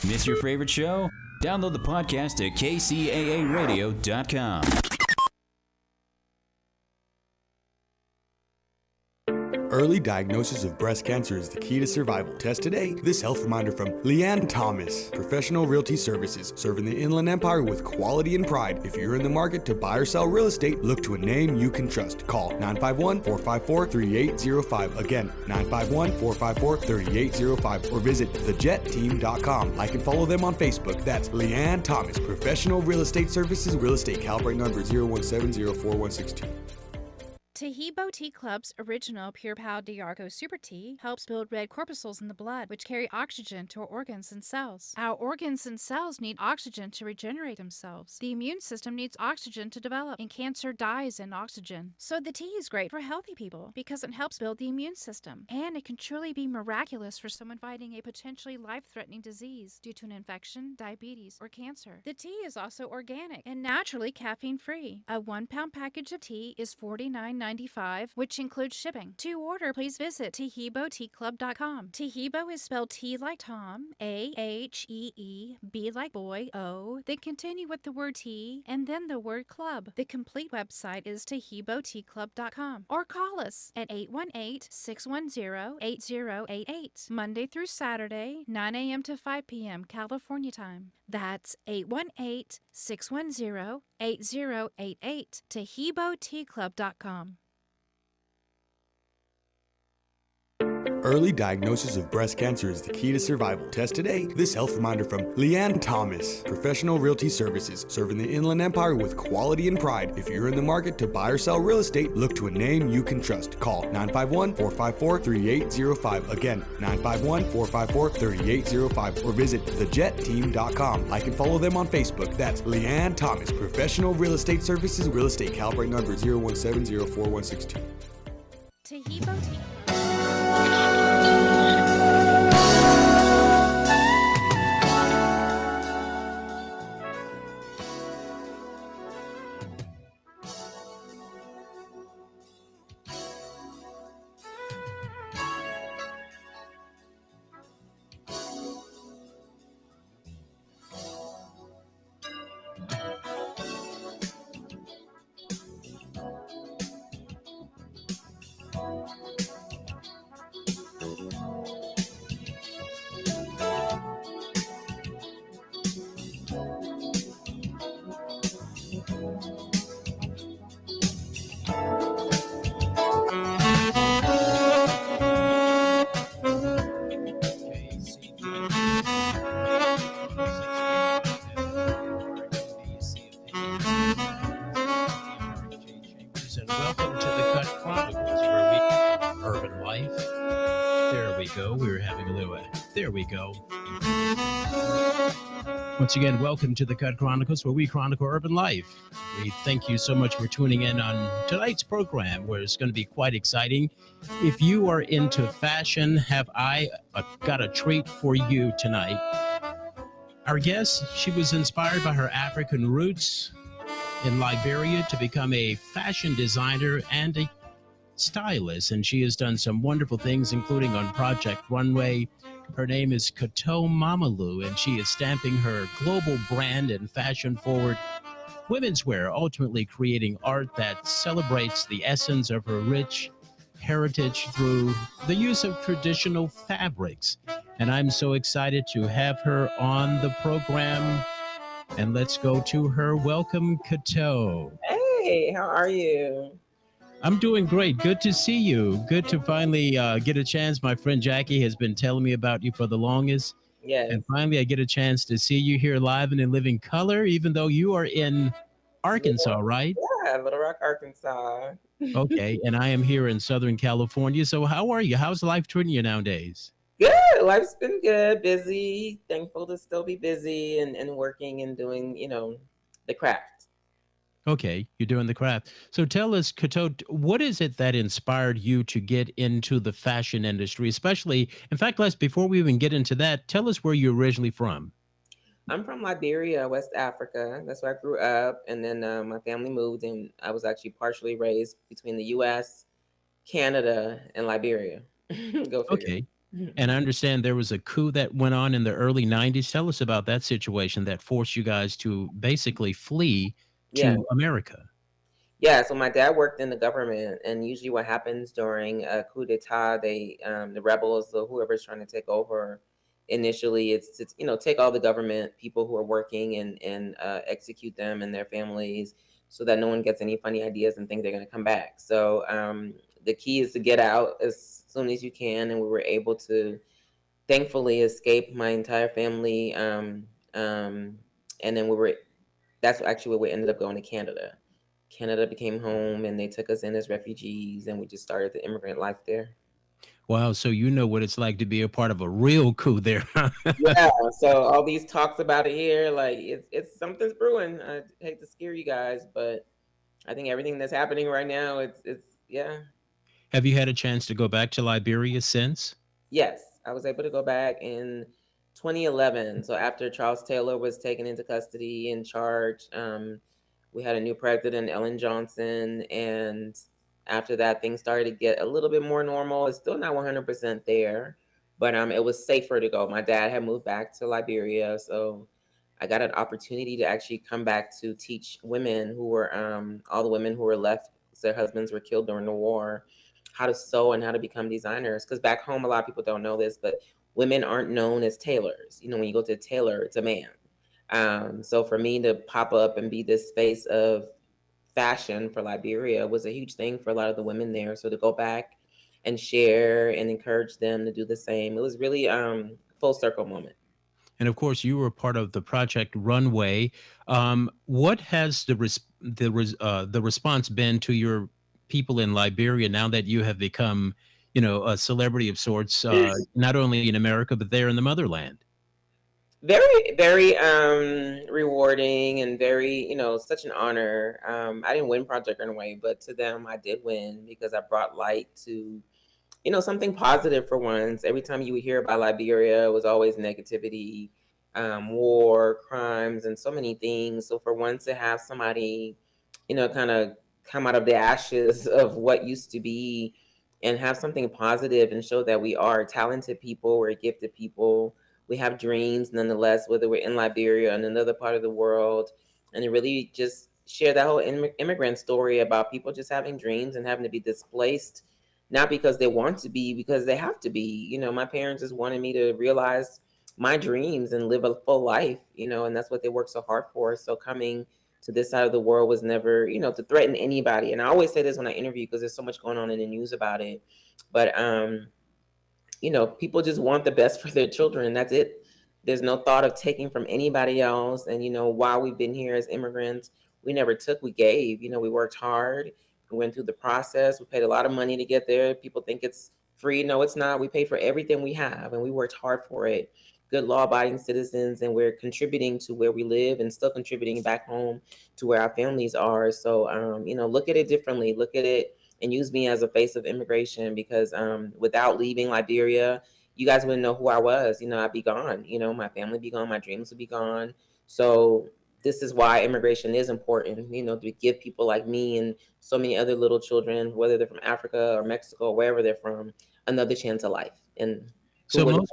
Miss your favorite show? Download the podcast at kcaaradio.com. Early diagnosis of breast cancer is the key to survival. Test today. This health reminder from Leanne Thomas, Professional Realty Services, serving the Inland Empire with quality and pride. If you're in the market to buy or sell real estate, look to a name you can trust. Call 951-454-3805. Again, 951-454-3805, or visit thejetteam.com. Like and follow them on Facebook. That's Leanne Thomas, Professional Real Estate Services, Real Estate, Calibrate number 017046162. Tahibo Tea Club's original Pure Pau Diarco Super Tea helps build red corpuscles in the blood, which carry oxygen to our organs and cells. Our organs and cells need oxygen to regenerate themselves. The immune system needs oxygen to develop, and cancer dies in oxygen. So the tea is great for healthy people because it helps build the immune system. And it can truly be miraculous for someone fighting a potentially life-threatening disease due to an infection, diabetes, or cancer. The tea is also organic and naturally caffeine-free. A 1-pound package of tea is $49.95, which includes shipping. To order, please visit TahiboTeaClub.com. Tahibo is spelled T like Tom, A-H-E-E, B like boy, O, then continue with the word tea, and then the word club. The complete website is TahiboTeaClub.com. Or call us at 818-610-8088, Monday through Saturday, 9 a.m. to 5 p.m. California time. That's 818-610-8088, TahiboTeaClub.com. Early diagnosis of breast cancer is the key to survival. Test today. This health reminder from Leanne Thomas, Professional Realty Services, serving the Inland Empire with quality and pride. If you're in the market to buy or sell real estate, look to a name you can trust. Call 951-454-3805. Again, 951-454-3805, or visit thejetteam.com. Like and follow them on Facebook. That's Leanne Thomas, Professional Real Estate Services, Real Estate, Calibrate number 017046162. Tahibo Tea. And welcome to the Cut Chronicles, where we urban life. There we go. We were having a little. There we go. Once again, welcome to the Cut Chronicles, where we chronicle urban life. We thank you so much for tuning in on tonight's program, where it's going to be quite exciting. If you are into fashion, have I got a treat for you tonight. Our guest, she was inspired by her African roots in Liberia to become a fashion designer and a stylist, and she has done some wonderful things, including on Project Runway. Her name is Kato Mamalu, and she is stamping her global brand in fashion-forward women's wear, ultimately creating art that celebrates the essence of her rich heritage through the use of traditional fabrics. And I'm so excited to have her on the program. And let's go to her. Welcome, Kato. Hey, how are you? I'm doing great. Good to see you. Good to finally get a chance. My friend Jackie has been telling me about you for the longest. Yes. And finally, I get a chance to see you here live and in living color, even though you are in Arkansas, right? Yeah, Little Rock, Arkansas. Okay. And I am here in Southern California. So how are you? How's life treating you nowadays? Good. Life's been good, busy. Thankful to still be busy and working and doing, the craft. Okay, you're doing the craft. So tell us, Kato, what is it that inspired you to get into the fashion industry, especially, in fact, before we even get into that, tell us where you're originally from. I'm from Liberia, West Africa. That's where I grew up. And then my family moved, and I was actually partially raised between the U.S., Canada, and Liberia. Go figure. Okay. And I understand there was a coup that went on in the early 90s. Tell us about that situation that forced you guys to basically flee Yeah. to America. Yeah, so my dad worked in the government, and usually what happens during a coup d'état, the rebels, or whoever's trying to take over, initially it's to take all the government people who are working and execute them and their families, so that no one gets any funny ideas and think they're going to come back. So the key is to get out as soon as you can, and we were able to thankfully escape my entire family, and then we were that's actually where we ended up going to Canada. Canada became home, and they took us in as refugees, and we just started the immigrant life there. Wow, so you know what it's like to be a part of a real coup there. Huh? Yeah, so all these talks about it here, like it's something's brewing. I hate to scare you guys, but I think everything that's happening right now, it's yeah. Have you had a chance to go back to Liberia since? Yes, I was able to go back in 2011. So after Charles Taylor was taken into custody and charged, we had a new president, Ellen Johnson, and after that, things started to get a little bit more normal. It's still not 100% there, but it was safer to go. My dad had moved back to Liberia, so I got an opportunity to actually come back to teach women who were all the women who were left because their husbands were killed during the war, how to sew and how to become designers. Because back home, a lot of people don't know this, but women aren't known as tailors. When you go to a tailor, it's a man. So for me to pop up and be this face of fashion for Liberia was a huge thing for a lot of the women there. So to go back and share and encourage them to do the same, it was really full circle moment. And of course, you were part of the Project Runway. What has the response been to your people in Liberia now that you have become, a celebrity of sorts, not only in America but there in the motherland? Very, very rewarding and very, such an honor. I didn't win Project Runway, but to them I did win because I brought light to something positive for once. Every time you would hear about Liberia, it was always negativity, war, crimes, and so many things. So for once to have somebody, kind of come out of the ashes of what used to be and have something positive and show that we are talented people, we're gifted people, we have dreams nonetheless, whether we're in Liberia or in another part of the world, and to really just share that whole immigrant story about people just having dreams and having to be displaced not because they want to be, because they have to be. My parents just wanted me to realize my dreams and live a full life, and that's what they work so hard for. So coming to this side of the world was never, to threaten anybody. And I always say this when I interview because there's so much going on in the news about it. But people just want the best for their children, and that's it. There's no thought of taking from anybody else. And while we've been here as immigrants, we never took, we gave. We worked hard, we went through the process, we paid a lot of money to get there. People think it's free. No, it's not. We paid for everything we have, and we worked hard for it. Good law-abiding citizens, and we're contributing to where we live and still contributing back home to where our families are. So look at it differently, look at it and use me as a face of immigration, because without leaving Liberia, you guys wouldn't know who I was. I'd be gone. My family be gone, my dreams would be gone. So this is why immigration is important, to give people like me and so many other little children, whether they're from Africa or Mexico or wherever they're from, another chance of life. And who So wouldn't?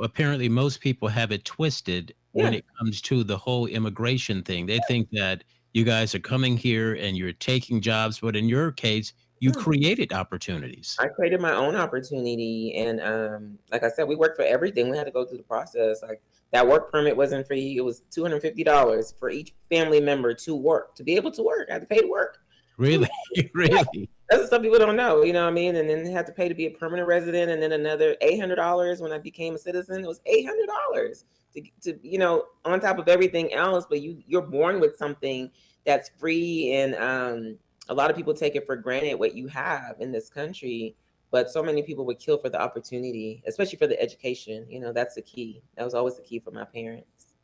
apparently, most people have it twisted when Yeah. it comes to the whole immigration thing. They think that you guys are coming here and you're taking jobs, but in your case, you No. created opportunities. I created my own opportunity, and like I said, we worked for everything. We had to go through the process. Like that work permit wasn't free; it was $250 for each family member to work, to be able to work. I had to pay to work. Really, Yeah, really. that's what some people don't know. You know what I mean? And then they had to pay to be a permanent resident, and then another $800 when I became a citizen. It was $800 to on top of everything else. But you're born with something that's free, and a lot of people take it for granted what you have in this country. But so many people would kill for the opportunity, especially for the education. That's the key. That was always the key for my parents.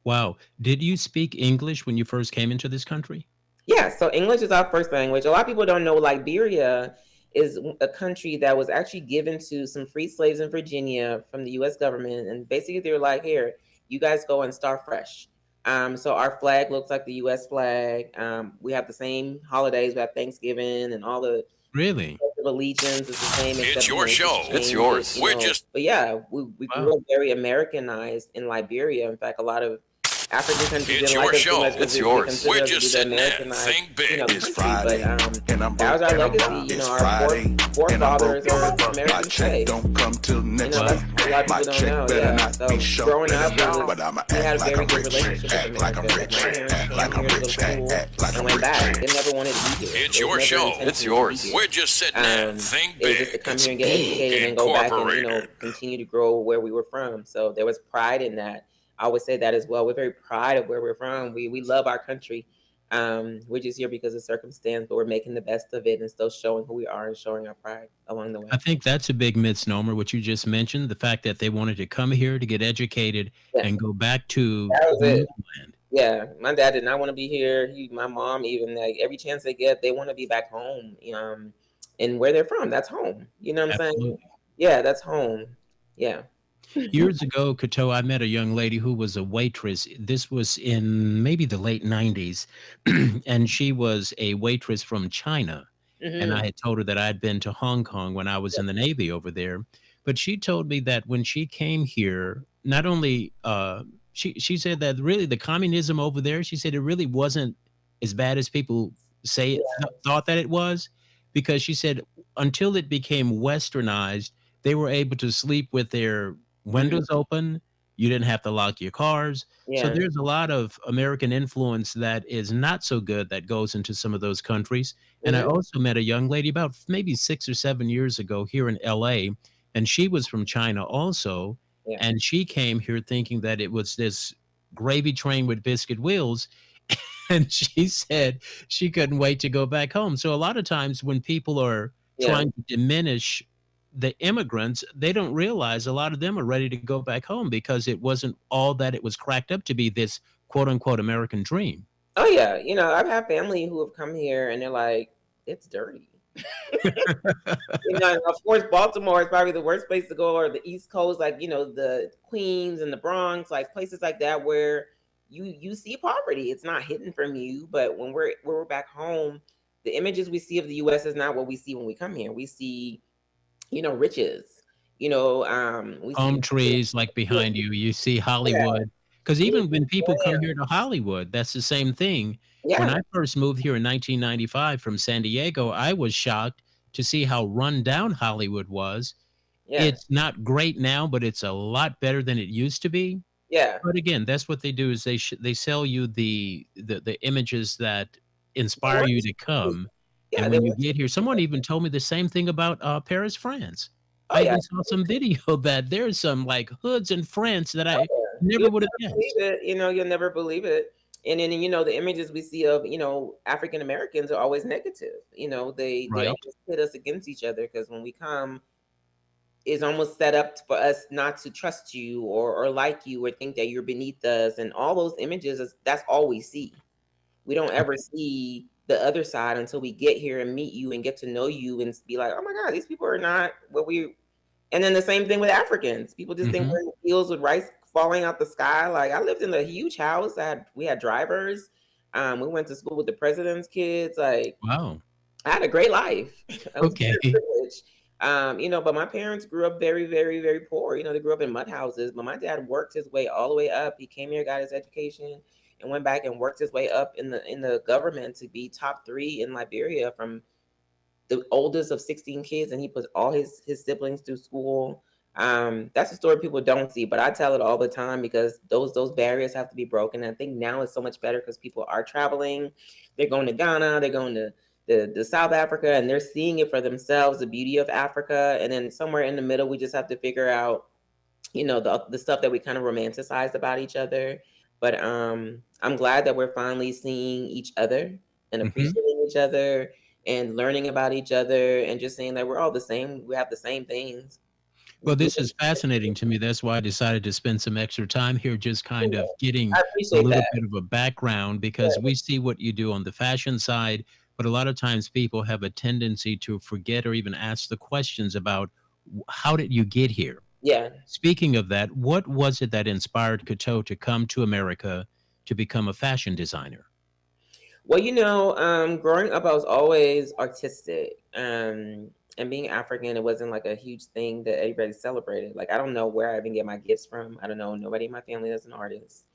Wow. Did you speak English when you first came into this country? Yeah, so English is our first language. A lot of people don't know Liberia is a country that was actually given to some free slaves in Virginia from the US government. And basically they're like, here, you guys go and start fresh. So our flag looks like the US flag. We have the same holidays. We have Thanksgiving and all the Really? of allegiance is the same, It's except your we show. just It's change yours. it. We're just But yeah, we grew Wow. up very Americanized in Liberia. In fact, a lot of African countries It's didn't your like us too show. much because It's they yours. We're considered us to be just the sitting in. Americanized, Think big. It's country. But Friday, and I'm that was broke. our And I'm legacy. broke. It's Our Friday, and I'm forefathers broke. are My Americans check today. don't come till next Wow. That's week. what a lot of My people don't check know. better Yeah. not So be short, growing up, but I'ma we had act a like very I'm good rich. relationship with Act like I'm America. Like rich. my parents Act came like I'm here to go to rich. school Act like and I'm went rich. back. They never wanted to be here. It's There was your never show. intention It's to be yours. here. We're just sitting in. Think It was big. just to come It's here and get educated and then go back and Incorporated. continue to grow where we were from. So there was pride in that. I would say that as well. We're very proud of where we're from. We love our country. We're just here because of circumstance, but we're making the best of it and still showing who we are and showing our pride along the way. I think that's a big misnomer, what you just mentioned, the fact that they wanted to come here to get educated Yeah, and go back to that was the it. motherland. Yeah, my dad did not want to be here. My mom, even like every chance they get, they want to be back home. And where they're from, that's home. You know what I'm saying? Absolutely. Yeah, that's home. Yeah. Years ago, Kato, I met a young lady who was a waitress. This was in maybe the late 90s. And she was a waitress from China. And I Hmm. had told her that I'd been to Hong Kong when I was in the Navy over there. But she told me that when she came here, not only she said that really the communism over there, she said it really wasn't as bad as people say it thought that it was, because she said until it became westernized, they were able to sleep with their Hmm. windows open. You didn't have to lock your cars. So Yeah. there's a lot of American influence that is not so good that goes into some of those countries. And I Hmm. also met a young lady about maybe 6 or 7 years ago here in LA, and she was from China also. Yeah. And she came here thinking that it was this gravy train with biscuit wheels. And she said she couldn't wait to go back home. So a lot of times when people are Yeah. trying to diminish the immigrants, they don't realize a lot of them are ready to go back home because it wasn't all that it was cracked up to be, this quote unquote American dream. Oh yeah. I've had family who have come here and they're like, it's dirty. And of course, Baltimore is probably the worst place to go, or the East Coast, like the Queens and the Bronx, like places like that where you see poverty. It's not hidden from you, but when we're back home, the images we see of the U.S. is not what we see when we come here. We see, riches. We see, Palm trees like yeah, behind you, you see yeah, Hollywood. Because we even see when people come land. here to Hollywood, that's the same thing. When Yeah, I first moved here in 1995 from San Diego, I was shocked to see how run down Hollywood was. yeah, It's not great now, but it's a lot better than it used to be. yeah. But again, that's what they do, is they sell you the images that They inspire want you you to to see. come. Yeah, And they when you want get here, you someone to. even told me the same thing about Paris, France. Oh I yeah. even saw some video that there's some like hoods in France that I You'll never would have never believe guessed. it. You'll never believe it. And then the images we see of African Americans are always negative. They Right. always pit us against each other because when we come, it's almost set up for us not to trust you or like you or think that you're beneath us. And all those images that's all we see. We don't ever see the other side until we get here and meet you and get to know you and be like, oh my God, these people are not what we. And then the same thing with Africans. People just think Hmm. we're in fields with rice falling out the sky. Like I lived in a huge house. We had drivers. We went to school with the president's kids. Like Wow. I had a great life. I was Okay. very privileged. But my parents grew up very, very, very poor. They grew up in mud houses. But my dad worked his way all the way up. He came here, got his education, and went back and worked his way up in the government to be top three in Liberia from the oldest of 16 kids, and he put all his siblings through school. That's a story people don't see, but I tell it all the time because those barriers have to be broken. I think now it's so much better because people are traveling. They're going to Ghana, they're going to the South Africa, and they're seeing it for themselves, the beauty of Africa. And then somewhere in the middle, we just have to figure out the stuff that we kind of romanticize about each other. But I'm glad that we're finally seeing each other and Hmm. appreciating each other and learning about each other and just saying that we're all the same. We have the same things. Well, We this is fascinating to me. That's why I decided to spend some extra time here, just kind of getting I a appreciate little that. bit of a background, because we see what you do on the fashion side, but a lot of times people have a tendency to forget or even ask the questions about how did you get here? Yeah. Speaking of that, what was it that inspired Cato to come to America to become a fashion designer? Well, growing up, I was always artistic. And being African, it wasn't like a huge thing that everybody celebrated. Like I don't know where I even get my gifts from. I don't know nobody in my family that's an artist.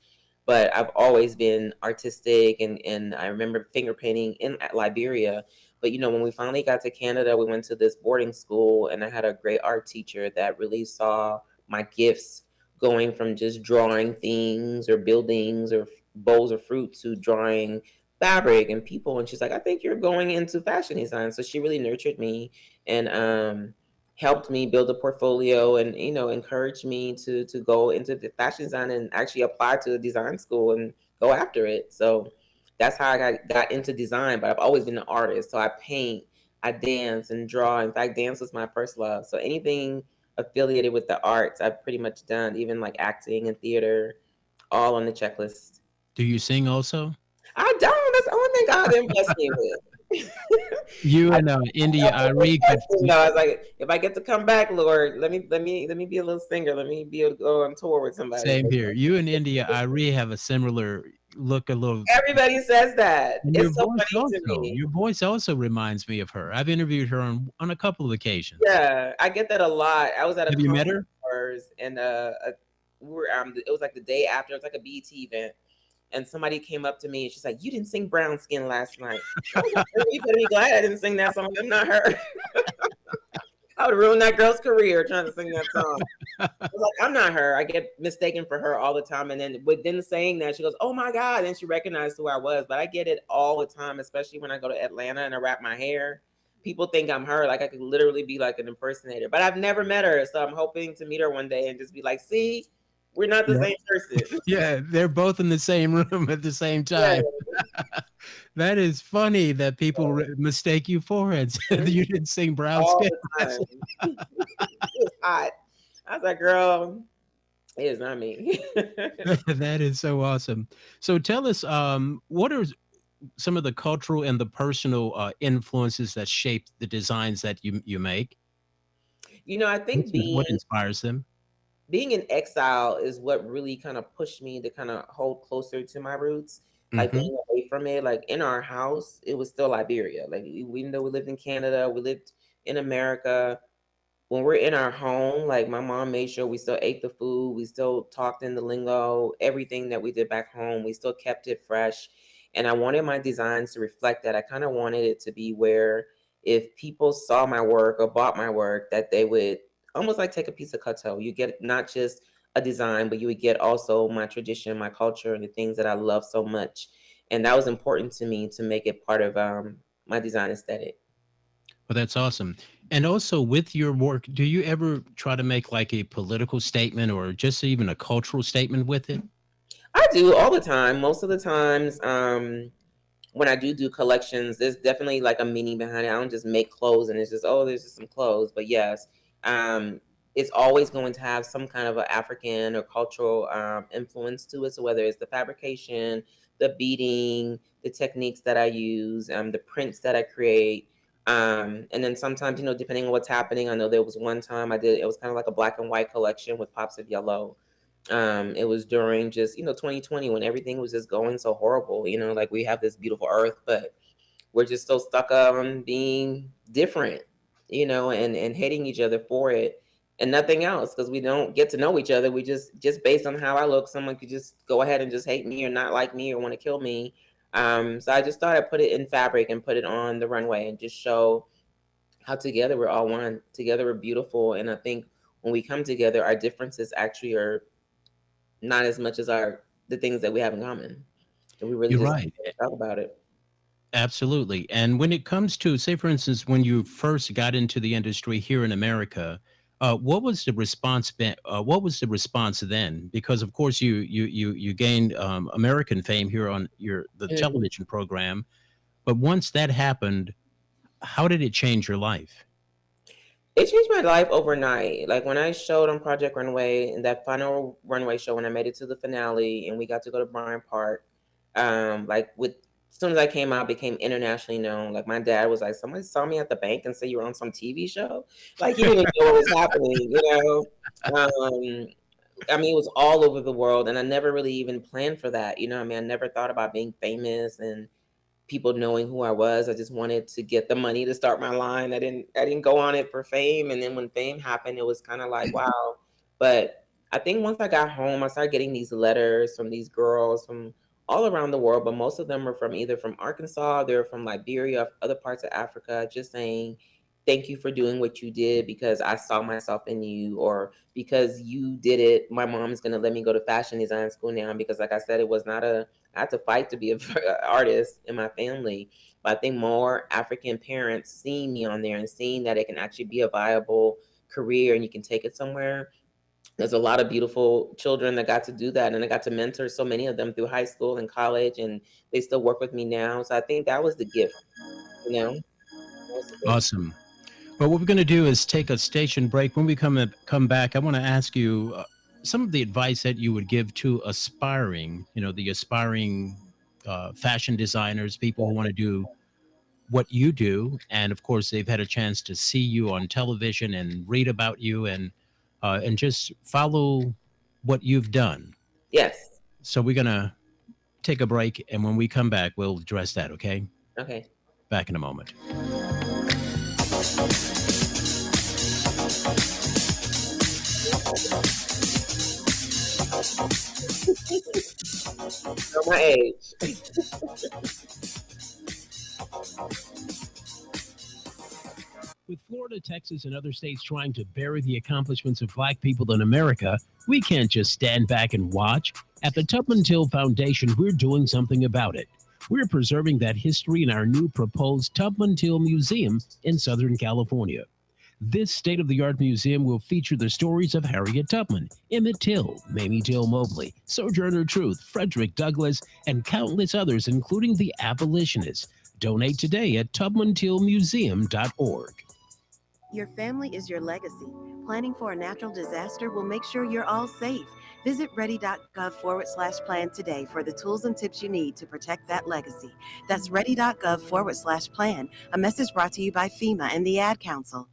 But I've always been artistic, and I remember finger painting in Liberia. But when we finally got to Canada, we went to this boarding school, and I had a great art teacher that really saw my gifts going from just drawing things or buildings or bowls of fruit to drawing fabric and people. And she's like, I think you're going into fashion design. So she really nurtured me and helped me build a portfolio, and encouraged me to go into the fashion design and actually apply to the design school and go after it. So that's how I got into design. But I've always been an artist, so I paint, I dance and draw. In fact, dance was my first love. So anything affiliated with the arts I've pretty much done, even like acting and theater, all on the checklist. Do you sing also? I don't. That's the only thing God didn't bless me with. You and India Ari could. I was like, if I get to come back, Lord, let me be a little singer. Let me be able to go on tour with somebody. Same here. You and India Ari have a similar look, a little. Everybody says that. And It's so funny to me. your voice also reminds me of her. I've interviewed her on a couple of occasions. Yeah, I get that a lot. I was at a Have you met her? conference, and we were it was like the day after. It was like a BET event, and somebody came up to me and she's like, "You didn't sing Brown Skin last night." I was like, "You better be glad I didn't sing that song. I'm not her." I would ruin that girl's career trying to sing that song. I was like, I'm not her. I get mistaken for her all the time. And then within saying that, she goes, "Oh my God." And she recognized who I was. But I get it all the time, especially when I go to Atlanta and I wrap my hair. People think I'm her. Like I could literally be like an impersonator. But I've never met her. So I'm hoping to meet her one day and just be like, see, we're not the same person. Yeah, they're both in the same room at the same time. Yeah. That is funny that people mistake you for it. You didn't sing Brown All Skin. the time. It was hot. I was like, girl, it is not me. That is so awesome. So tell us, what are some of the cultural and the personal influences that shape the designs that you make? I think What inspires them? being in exile is what really kind of pushed me to kind of hold closer to my roots. Like Hmm. being away from it, like in our house, it was still Liberia. Like even though we lived in Canada, we lived in America. When we're in our home, like my mom made sure we still ate the food, we still talked in the lingo, everything that we did back home, we still kept it fresh. And I wanted my designs to reflect that. I kind of wanted it to be where if people saw my work or bought my work, that they would almost like take a piece of Cutco. You get not just a design, but you would get also my tradition, my culture, and the things that I love so much. And that was important to me to make it part of my design aesthetic. Well, that's awesome. And also with your work, do you ever try to make like a political statement or just even a cultural statement with it? I do all the time. Most of the times, when I do collections, there's definitely like a meaning behind it. I don't just make clothes and it's just, oh, there's just some clothes. But yes, um, it's always going to have some kind of an African or cultural influence to it. So whether it's the fabrication, the beading, the techniques that I use, the prints that I create. And then sometimes, depending on what's happening, I know there was one time it was kind of like a black and white collection with pops of yellow. It was during just 2020 when everything was just going so horrible. Like we have this beautiful earth, but we're just so stuck on being different, and hating each other for it and nothing else, because we don't get to know each other. We just based on how I look, someone could just go ahead and just hate me or not like me or want to kill me. So I just thought I'd put it in fabric and put it on the runway and just show how together we're all one. Together we're beautiful, and I think when we come together, our differences actually are not as much as the things that we have in common. And we really You're just right. talk about it. Absolutely. And when it comes to, say, for instance, when you first got into the industry here in America, what was the response? What was the response then? Because of course you gained American fame here on the Mhm. television program, but once that happened, how did it change your life? It changed my life overnight. Like when I showed on Project Runway and that final runway show, when I made it to the finale and we got to go to Bryant Park, like as soon as I came out, I became internationally known. Like my dad was like, somebody saw me at the bank and said you were on some TV show. Like he didn't even know what was happening. I mean, it was all over the world, and I never really even planned for that. I mean, I never thought about being famous, and people knowing who I was. I just wanted to get the money to start my line. I didn't go on it for fame. And then when fame happened, it was kind of like, wow. But I think once I got home, I started getting these letters from these girls from all around the world, but most of them are from either from Arkansas, they're from Liberia, other parts of Africa, just saying, thank you for doing what you did because I saw myself in you, or because you did it, my mom's going to let me go to fashion design school now. Because like I said, it was not I had to fight to be an artist in my family. But I think more African parents seeing me on there and seeing that it can actually be a viable career and you can take it somewhere. There's a lot of beautiful children that got to do that, and I got to mentor so many of them through high school and college, and they still work with me now. So I think that was the gift, you know. That was the gift. Awesome. Well, what we're going to do is take a station break. When we come back, I want to ask you some of the advice that you would give to aspiring, the aspiring fashion designers, people who want to do what you do, and of course, they've had a chance to see you on television and read about you and just follow what you've done. Yes. So we're going to take a break, and when we come back, we'll address that, okay? Okay. Back in a moment. Know my age. With Florida, Texas, and other states trying to bury the accomplishments of Black people in America, we can't just stand back and watch. At the Tubman Till Foundation, we're doing something about it. We're preserving that history in our new proposed Tubman Till Museum in Southern California. This state-of-the-art museum will feature the stories of Harriet Tubman, Emmett Till, Mamie Till Mobley, Sojourner Truth, Frederick Douglass, and countless others, including the abolitionists. Donate today at tubmantillmuseum.org. Your family is your legacy. Planning for a natural disaster will make sure you're all safe. Visit ready.gov/plan today for the tools and tips you need to protect that legacy. That's ready.gov/plan. A message brought to you by FEMA and the Ad Council.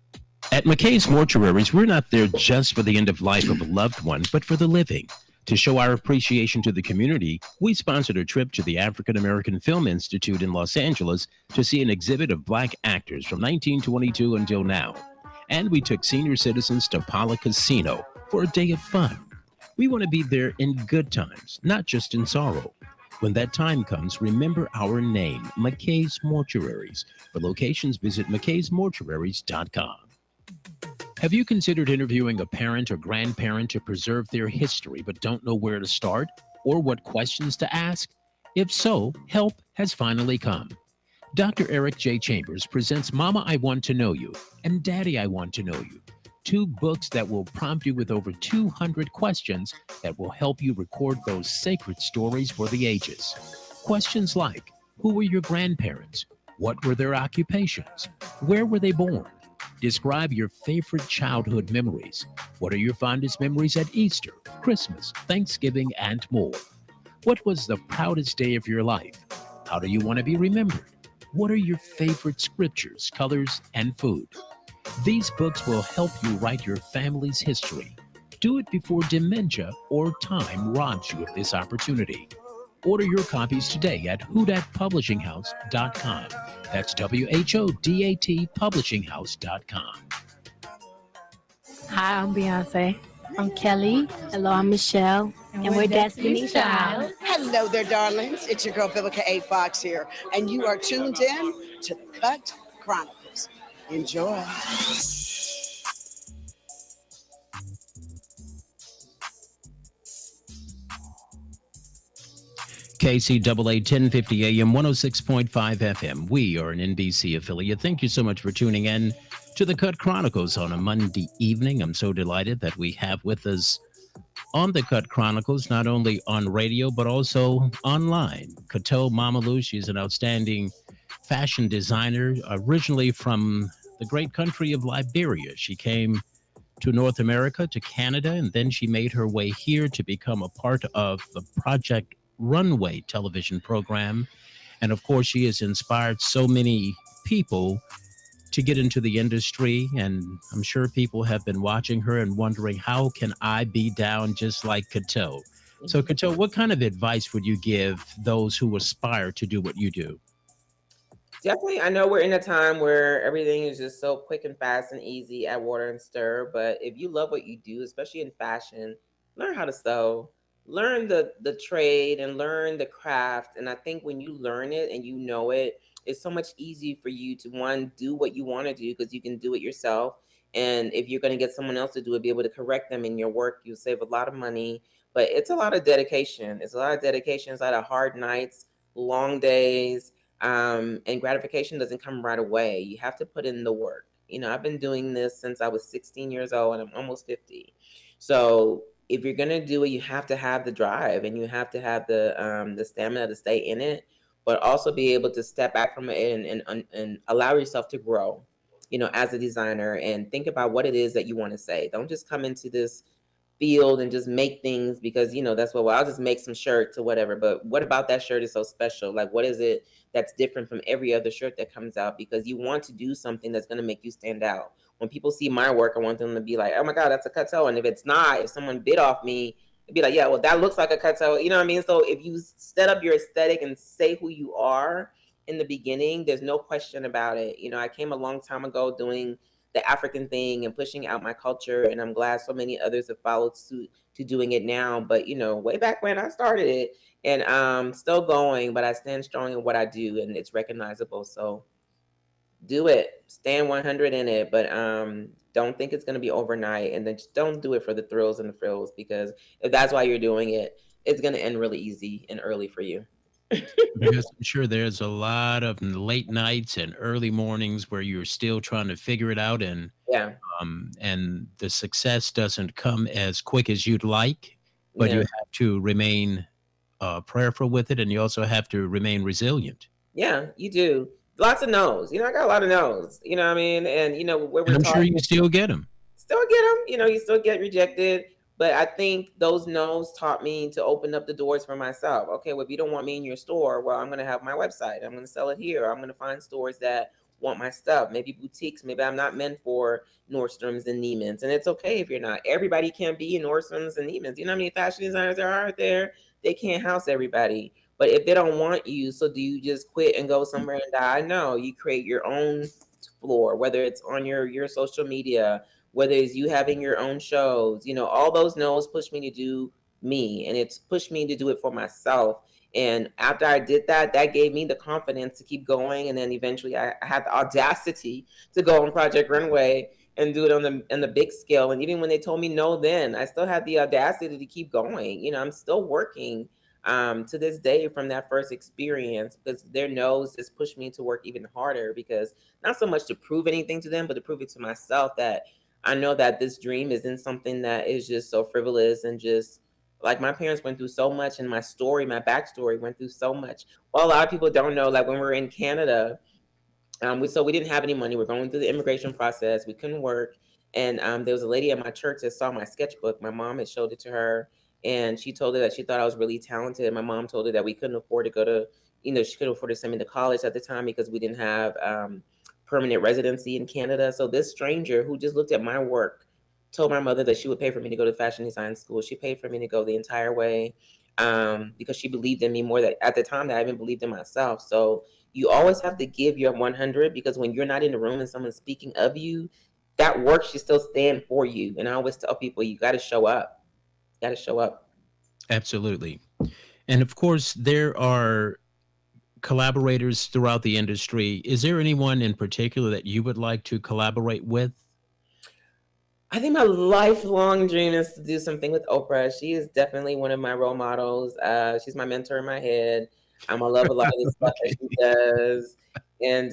At McKay's Mortuaries, we're not there just for the end of life of a loved one, but for the living. To show our appreciation to the community, we sponsored a trip to the African American Film Institute in Los Angeles to see an exhibit of Black actors from 1922 until now. And we took senior citizens to Pala Casino for a day of fun. We want to be there in good times, not just in sorrow. When that time comes, remember our name, McKay's Mortuaries. For locations, visit mckaysmortuaries.com. Have you considered interviewing a parent or grandparent to preserve their history but don't know where to start or what questions to ask? If so, help has finally come. Dr. Eric J. Chambers presents Mama, I Want to Know You and Daddy, I Want to Know You, two books that will prompt you with over 200 questions that will help you record those sacred stories for the ages. Questions like, who were your grandparents? What were their occupations? Where were they born? Describe your favorite childhood memories. What are your fondest memories at Easter, Christmas, Thanksgiving, and more? What was the proudest day of your life? How do you want to be remembered? What are your favorite scriptures, colors, and food? These books will help you write your family's history. Do it before dementia or time robs you of this opportunity. Order your copies today at whodatpublishinghouse.com. That's WHODAT publishinghouse.com. Hi, I'm Beyonce. I'm Kelly. Hello, I'm Michelle. And we're Destiny's Child. Hello there, darlings. It's your girl, Vivica A. Fox here. And you are tuned in to the Cut Chronicles. Enjoy. KCAA 1050 AM 106.5 FM. We are an NBC affiliate. Thank you so much for tuning in to the Cut Chronicles on a Monday evening. I'm so delighted that we have with us on the Cut Chronicles, not only on radio, but also online, Kato Mamalu. She's an outstanding fashion designer, originally from the great country of Liberia. She came to North America, to Canada, and then she made her way here to become a part of the Project Runway television program. And of course, she has inspired so many people to get into the industry. And I'm sure people have been watching her and wondering, how can I be down just like Kato? So Kato, what kind of advice would you give those who aspire to do what you do? Definitely, I know we're in a time where everything is just so quick and fast and easy at Water and Stir. But if you love what you do, especially in fashion, learn how to sew, learn the trade, and learn the craft. And I think when you learn it and you know it, it's so much easier for you to one do what you want to do because you can do it yourself. And if you're going to get someone else to do it, be able to correct them in your work, you save a lot of money. But it's a lot of dedication. It's a lot of dedication. It's a lot of hard nights, long days, and gratification doesn't come right away. You have to put in the work. I've been doing this since I was 16 years old and I'm almost 50. So if you're gonna do it, you have to have the drive and you have to have the stamina to stay in it, but also be able to step back from it and allow yourself to grow. As a designer, and think about what it is that you want to say. Don't just come into this field and just make things because that's what, well, I'll just make some shirts or whatever. But what about that shirt is so special? Like, what is it that's different from every other shirt that comes out? Because you want to do something that's going to make you stand out. When people see my work, I want them to be like, oh my god, that's a cut toe. And if it's not, if someone bit off me, it'd be like, yeah, well, that looks like a cut toe. You know what I mean? So if you set up your aesthetic and say who you are in the beginning, there's no question about it. I came a long time ago doing the African thing and pushing out my culture. And I'm glad so many others have followed suit to doing it now. But way back when I started it, and still going, but I stand strong in what I do, and it's recognizable. So do it, stand 100 in it, but don't think it's going to be overnight, and then just don't do it for the thrills and the frills, because if that's why you're doing it, it's going to end really easy and early for you. Because I'm sure there's a lot of late nights and early mornings where you're still trying to figure it out, Yeah. And the success doesn't come as quick as you'd like, but you Yeah. have to remain prayerful with it, and you also have to remain resilient. Yeah, you do. Lots of no's. I got a lot of no's. You know what I mean? And where And we're I'm sure taught, you still get them. still get them. You still get rejected. But I think those no's taught me to open up the doors for myself. Okay, well, if you don't want me in your store, well, I'm going to have my website. I'm going to sell it here. I'm going to find stores that want my stuff. Maybe boutiques. Maybe I'm not meant for Nordstrom's and Neiman's. And it's okay if you're not. Everybody can't be in Nordstrom's and Neiman's. You know how many fashion designers there are out there? They can't house everybody. But if they don't want you, so do you just quit and go somewhere and die? No, you create your own floor, whether it's on your social media, whether it's you having your own shows. All those no's push me to do me, and it's pushed me to do it for myself. And after I did that, that gave me the confidence to keep going. And then eventually I had the audacity to go on Project Runway and do it on the big scale. And even when they told me no, then I still had the audacity to keep going. I'm still working to this day from that first experience, because their no's just pushed me to work even harder, because not so much to prove anything to them, but to prove it to myself that I know that this dream isn't something that is just so frivolous and just like my parents went through so much, and my story, my backstory went through so much. Well, a lot of people don't know, like when we were in Canada, we didn't have any money. We're going through the immigration process. We couldn't work. And there was a lady at my church that saw my sketchbook. My mom had showed it to her, and she told her that she thought I was really talented. My mom told her that we couldn't afford to go to, she couldn't afford to send me to college at the time because we didn't have permanent residency in Canada. So this stranger who just looked at my work told my mother that she would pay for me to go to fashion design school. She paid for me to go the entire way, because she believed in me more that at the time that I even believed in myself. So you always have to give your 100, because when you're not in the room and someone's speaking of you, that work should still stand for you. And I always tell people, you got to show up. You got to show up. Absolutely. And of course, there are collaborators throughout the industry. Is there anyone in particular that you would like to collaborate with? I think my lifelong dream is to do something with Oprah. She is definitely one of my role models. She's my mentor in my head. I love a lot of the stuff that she does. And,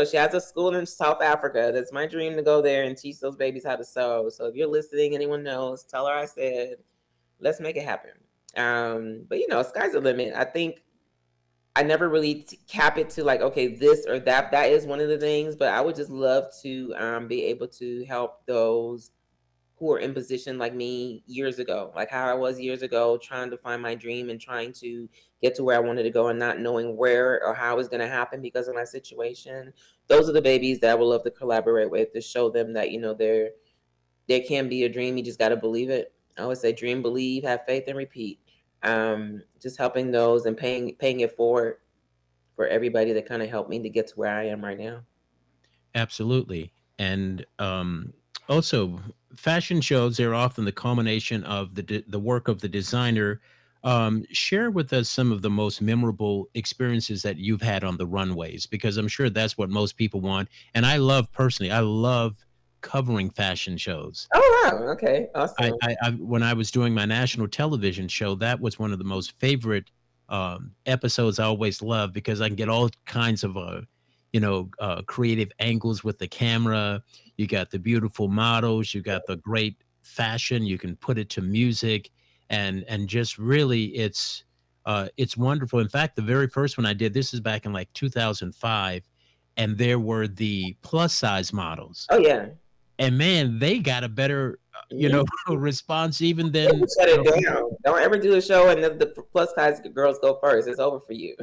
she has a school in South Africa. That's my dream, to go there and teach those babies how to sew. So if you're listening, anyone knows, tell her I said, let's make it happen. But, sky's the limit. I think I never really cap it to like, okay, this or that. That is one of the things, but I would just love to be able to help those who are in position like me years ago, like how I was years ago, trying to find my dream and trying to get to where I wanted to go and not knowing where or how it was going to happen because of my situation. Those are the babies that I would love to collaborate with, to show them that, there can be a dream. You just got to believe it. I always say dream, believe, have faith, and repeat. Just helping those and paying it forward. for everybody that kind of helped me to get to where I am right now. Absolutely. And also, fashion shows, they're often the culmination of the work of the designer. Share with us some of the most memorable experiences that you've had on the runways, because I'm sure that's what most people want. And personally, I love covering fashion shows. Oh wow, okay, awesome. When I was doing my national television show, that was one of the most favorite episodes I always loved, because I can get all kinds of creative angles with the camera. You got the beautiful models, you got the great fashion, you can put it to music, and just really it's wonderful. In fact, the very first one I did, this is back in like 2005, and there were the plus size models. Oh yeah. And man, they got a better, Mhm. response even They than, can shut it down. Don't ever do a show and the plus size girls go first. It's over for you.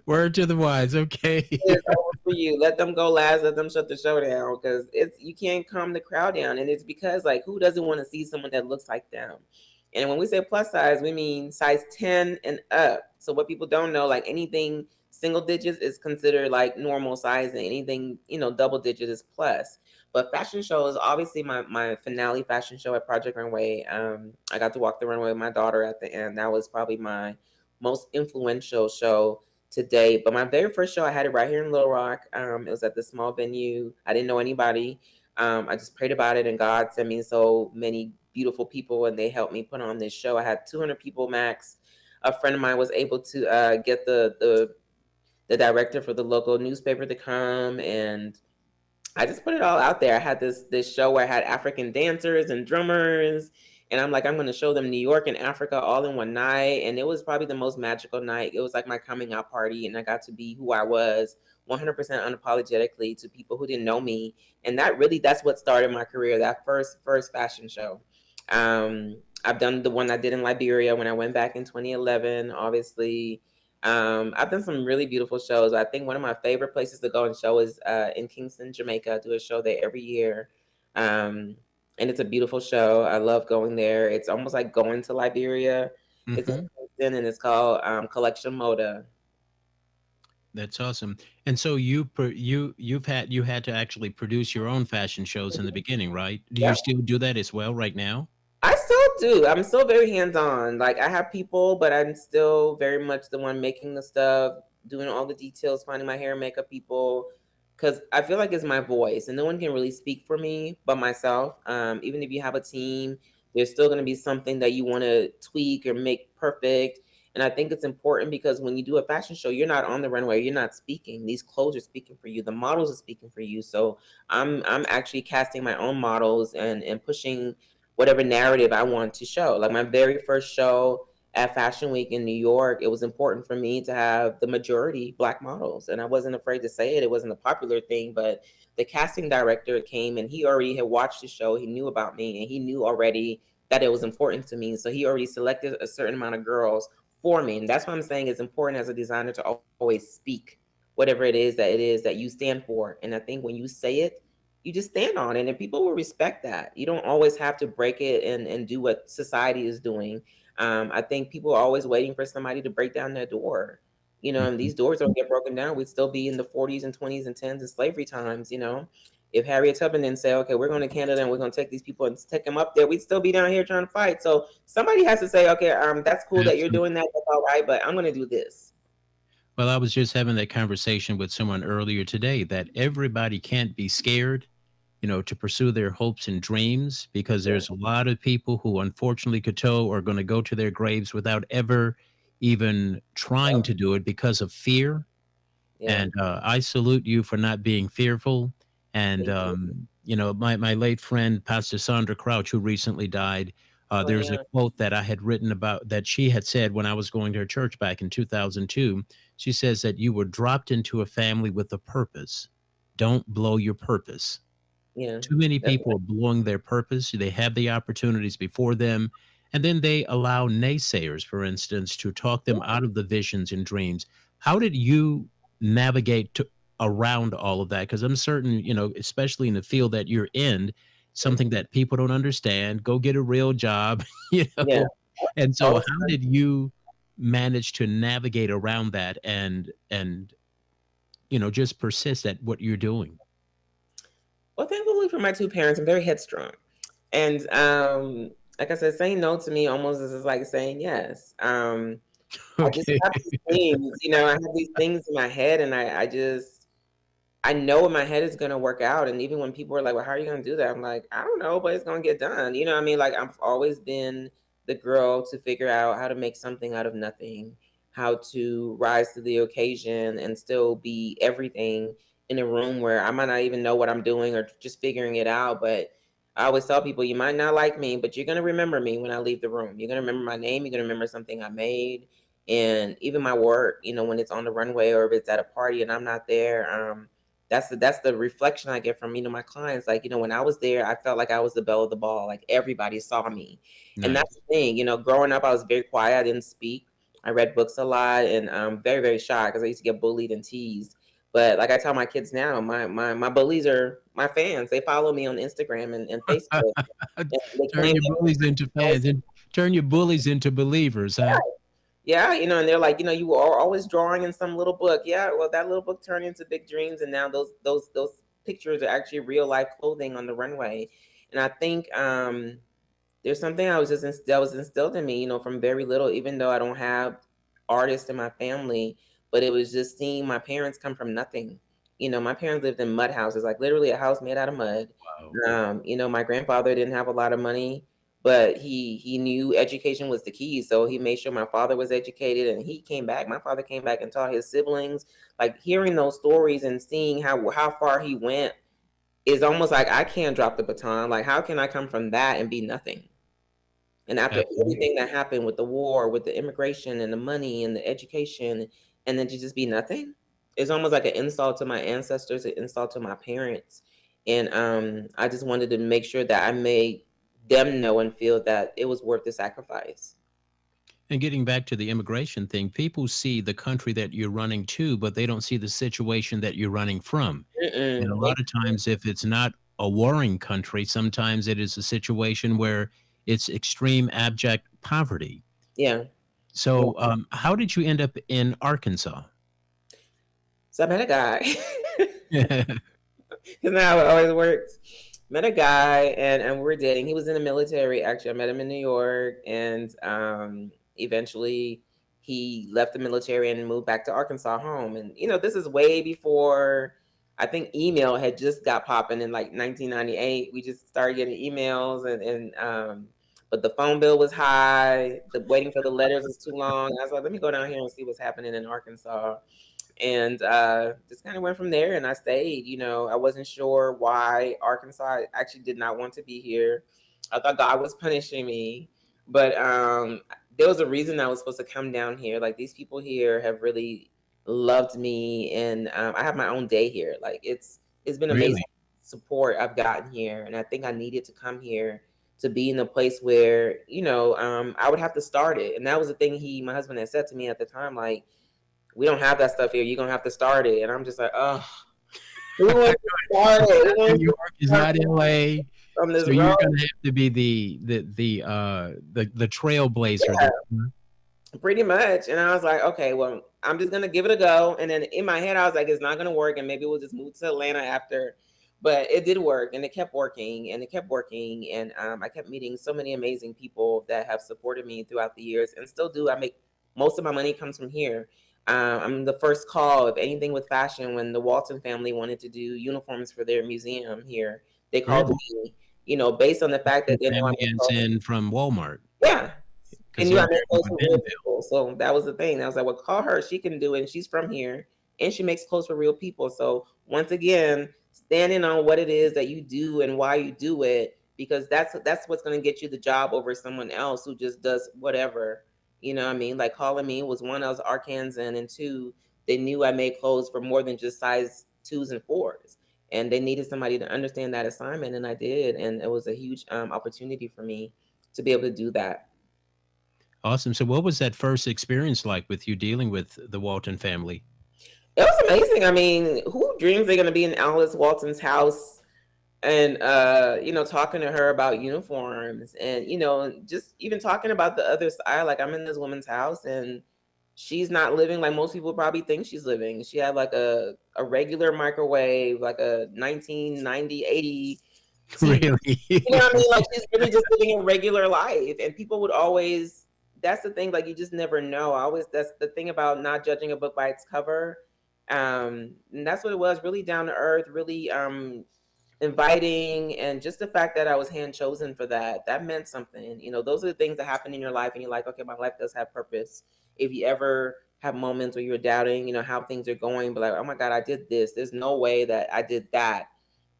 Word to the wise. Okay. It's over for you. Let them go last. Let them shut the show down, because it's you can't calm the crowd down, and it's because like who doesn't want to see someone that looks like them? And when we say plus size, we mean size 10 and up. So what people don't know, like anything single digits is considered like normal size, and anything double digit is plus. But fashion show is obviously my finale fashion show at Project Runway. I got to walk the runway with my daughter at the end. That was probably my most influential show to date. But my very first show, I had it right here in Little Rock. It was at this small venue. I didn't know anybody. I just prayed about it, and God sent me so many beautiful people, and they helped me put on this show. I had 200 people max. A friend of mine was able to get the director for the local newspaper to come, and I just put it all out there. I had this show where I had African dancers and drummers, and I'm like, I'm going to show them New York and Africa all in one night, and it was probably the most magical night. It was like my coming out party, and I got to be who I was 100% unapologetically to people who didn't know me, and that's what started my career. That first fashion show. I've done the one I did in Liberia when I went back in 2011. Obviously, I've done some really beautiful shows. I think one of my favorite places to go and show is in Kingston, Jamaica. I do a show there every year. And it's a beautiful show. I love going there. It's almost like going to Liberia. It's in Mhm. Kingston, and it's called Collection Moda. That's awesome. And so you had to actually produce your own fashion shows in the beginning, right? Do you Yeah. still do that as well right now? I still do. I'm still very hands-on. Like I have people, but I'm still very much the one making the stuff, doing all the details, finding my hair and makeup people. Cause I feel like it's my voice, and no one can really speak for me but myself. Even if you have a team, there's still gonna be something that you want to tweak or make perfect. And I think it's important because when you do a fashion show, you're not on the runway, you're not speaking. These clothes are speaking for you, the models are speaking for you. So I'm actually casting my own models and pushing whatever narrative I want to show. Like my very first show at Fashion Week in New York, it was important for me to have the majority Black models. And I wasn't afraid to say it. It wasn't a popular thing, but the casting director came and he already had watched the show. He knew about me and he knew already that it was important to me. So he already selected a certain amount of girls for me. And that's why I'm saying it's important as a designer to always speak whatever it is that you stand for. And I think when you say it, you just stand on it and people will respect that. You don't always have to break it and do what society is doing. I think people are always waiting for somebody to break down their door. And Mhm. these doors don't get broken down. We'd still be in the 40s and 20s and 10s and slavery times. If Harriet Tubman didn't say, okay, we're going to Canada and we're going to take these people and take them up there, we'd still be down here trying to fight. So somebody has to say, okay, that's cool that you're Absolutely. doing that. That's all right, but I'm going to do this. Well, I was just having that conversation with someone earlier today that everybody can't be scared, to pursue their hopes and dreams, because Yeah. there's a lot of people who unfortunately Koto are going to go to their graves without ever even trying Yep. to do it because of fear. Yeah. And I salute you for not being fearful. And Thank you. my late friend Pastor Sandra Crouch, who recently died, Oh, there's a yeah. quote that I had written about that she had said when I was going to her church back in 2002. She says that you were dropped into a family with a purpose. Don't blow your purpose. Yeah. Too many That's people are blowing their purpose. They have the opportunities before them, and then they allow naysayers, for instance, to talk them right. out of the visions and dreams. How did you navigate around all of that? Because I'm certain, especially in the field that you're in, Yeah. something that people don't understand. Go get a real job, you Yeah. know. And All so, the how time. did you? manage to navigate around that and just persist at what you're doing? Well, thankfully for my two parents, I'm very headstrong. And like I said, saying no to me almost is like saying yes. I just Okay. have these things, I have these things in my head, and I know in my head it's gonna work out. And even when people are like, "Well, how are you gonna do that?" I'm like, "I don't know, but it's gonna get done." You know what I mean? Like I've always been the girl to figure out how to make something out of nothing, how to rise to the occasion and still be everything in a room where I might not even know what I'm doing or just figuring it out. But I always tell people, you might not like me, but you're gonna remember me when I leave the room. You're gonna remember my name. You're gonna remember something I made, and even my work. When it's on the runway or if it's at a party and I'm not there. That's the reflection I get from my clients. Like, when I was there, I felt like I was the belle of the ball. Like everybody saw me, and Nice. that's the thing. Growing up, I was very quiet. I didn't speak. I read books a lot, and I'm very very shy because I used to get bullied and teased. But like I tell my kids now, my bullies are my fans. They follow me on Instagram and Facebook, and they Turn claim your bullies into fans and turn your bullies into believers, huh? yeah, and they're like, you are always drawing in some little book. Yeah, well, that little book turned into big dreams, and now those pictures are actually real life clothing on the runway. And I think there's something that was instilled in me, from very little. Even though I don't have artists in my family, but it was just seeing my parents come from nothing. My parents lived in mud houses, like literally a house made out of mud. Wow. My grandfather didn't have a lot of money, but he knew education was the key, so he made sure my father was educated, and he came back. My father came back and taught his siblings. Like hearing those stories and seeing how far he went is almost like I can't drop the baton. Like how can I come from that and be nothing? And after Absolutely. everything that happened with the war, with the immigration and the money and the education, and then to just be nothing, it's almost like an insult to my ancestors, an insult to my parents. And I just wanted to make sure that I made them know and feel that it was worth the sacrifice. And getting back to the immigration thing, people see the country that you're running to, but they don't see the situation that you're running from. And Mm-mm. a lot of times, if it's not a warring country, sometimes it is a situation where it's extreme abject poverty. Yeah. So, how did you end up in Arkansas? So I met a guy. Isn't that how it always works? Met a guy, and we were dating. He was in the military. Actually, I met him in New York, and eventually he left the military and moved back to Arkansas home. And this is way before I think email had just got popping in like 1998. We just started getting emails, and but the phone bill was high. The waiting for the letters was too long. I was like, let me go down here and see what's happening in Arkansas, and just kind of went from there. And I stayed. I wasn't sure why Arkansas. I actually did not want to be here. I thought God was punishing me, but there was a reason I was supposed to come down here. Like these people here have really loved me, and I have my own day here. Like it's been amazing Really? support I've gotten here, and I think I needed to come here to be in a place where I would have to start it. And that was the thing my husband had said to me at the time, like, we don't have that stuff here. You're gonna have to start it. And I'm just like, oh, we want to start It's it. We not want New to York, it's start not LA. from this So road. you're gonna have to be the trailblazer. Yeah, pretty much. And I was like, okay, well, I'm just gonna give it a go. And then in my head, I was like, it's not gonna work, and maybe we'll just move to Atlanta after. But it did work, and it kept working, and it kept working, and I kept meeting so many amazing people that have supported me throughout the years, and still do. I make most of my money comes from here. I'm the first call of anything with fashion when the Walton family wanted to do uniforms for their museum here. They called Really? me, based on the fact that they know I'm Family ends in from Walmart yeah. And because they're I met there close in with real Bentonville. people. So that was the thing. I was like, well, call her. She can do it. And she's from here. And she makes clothes for real people. So once again, standing on what it is that you do and why you do it, because that's what's gonna get you the job over someone else who just does whatever. You know what I mean? Like calling me was one, I was Arkansan, and two, they knew I made clothes for more than just size twos and fours. And they needed somebody to understand that assignment, and I did. And it was a huge opportunity for me to be able to do that. Awesome. So what was that first experience like with you dealing with the Walton family? It was amazing. I mean, who dreams they're going to be in Alice Walton's house and talking to her about uniforms, and just even talking about the other side. Like, I'm in this woman's house, and she's not living like most people probably think she's living. She had like a regular microwave, like a 1990 80 TV. Really? You know what I mean? Like, she's really just living a regular life. And people would always, that's the thing, like, you just never know. I always, that's the thing about not judging a book by its cover. And that's what it was, really down to earth, really inviting, and just the fact that I was hand chosen for that meant something. Those are the things that happen in your life, and you're like, okay, my life does have purpose. If you ever have moments where you're doubting, how things are going, but like, oh my God, I did this. There's no way that I did that,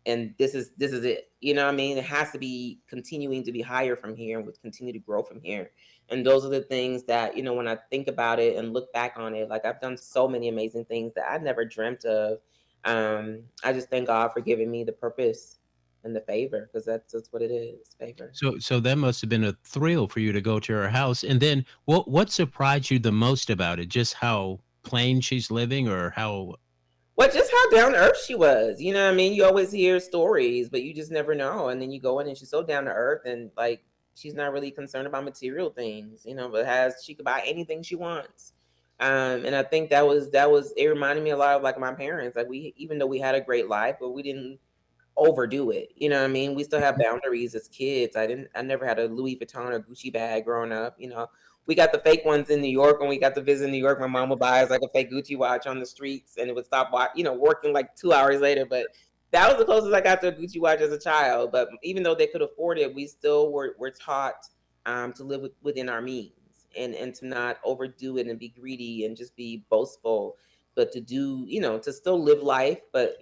and this is it. You know what I mean? It has to be continuing to be higher from here, and would continue to grow from here. And those are the things that, when I think about it and look back on it, like, I've done so many amazing things that I never dreamt of. I just thank God for giving me the purpose and the favor, because that's what it is, favor. So that must have been a thrill for you to go to her house. And then what surprised you the most about it? Just how plain she's living, or how? Well, just how down to earth she was. You know what I mean? You always hear stories, but you just never know. And then you go in, and she's so down to earth, and like, she's not really concerned about material things, but she could buy anything she wants. And I think that was it reminded me a lot of like my parents. Like, we, even though we had a great life, but we didn't overdo it. You know what I mean? We still have boundaries as kids. I never had a Louis Vuitton or Gucci bag growing up. We got the fake ones in New York. When we got to visit New York, my mom would buy us like a fake Gucci watch on the streets, and it would stop, working like 2 hours later. But that was the closest I got to a Gucci watch as a child. But even though they could afford it, we still were taught to live within our means, and to not overdo it and be greedy and just be boastful, but to do, to still live life, but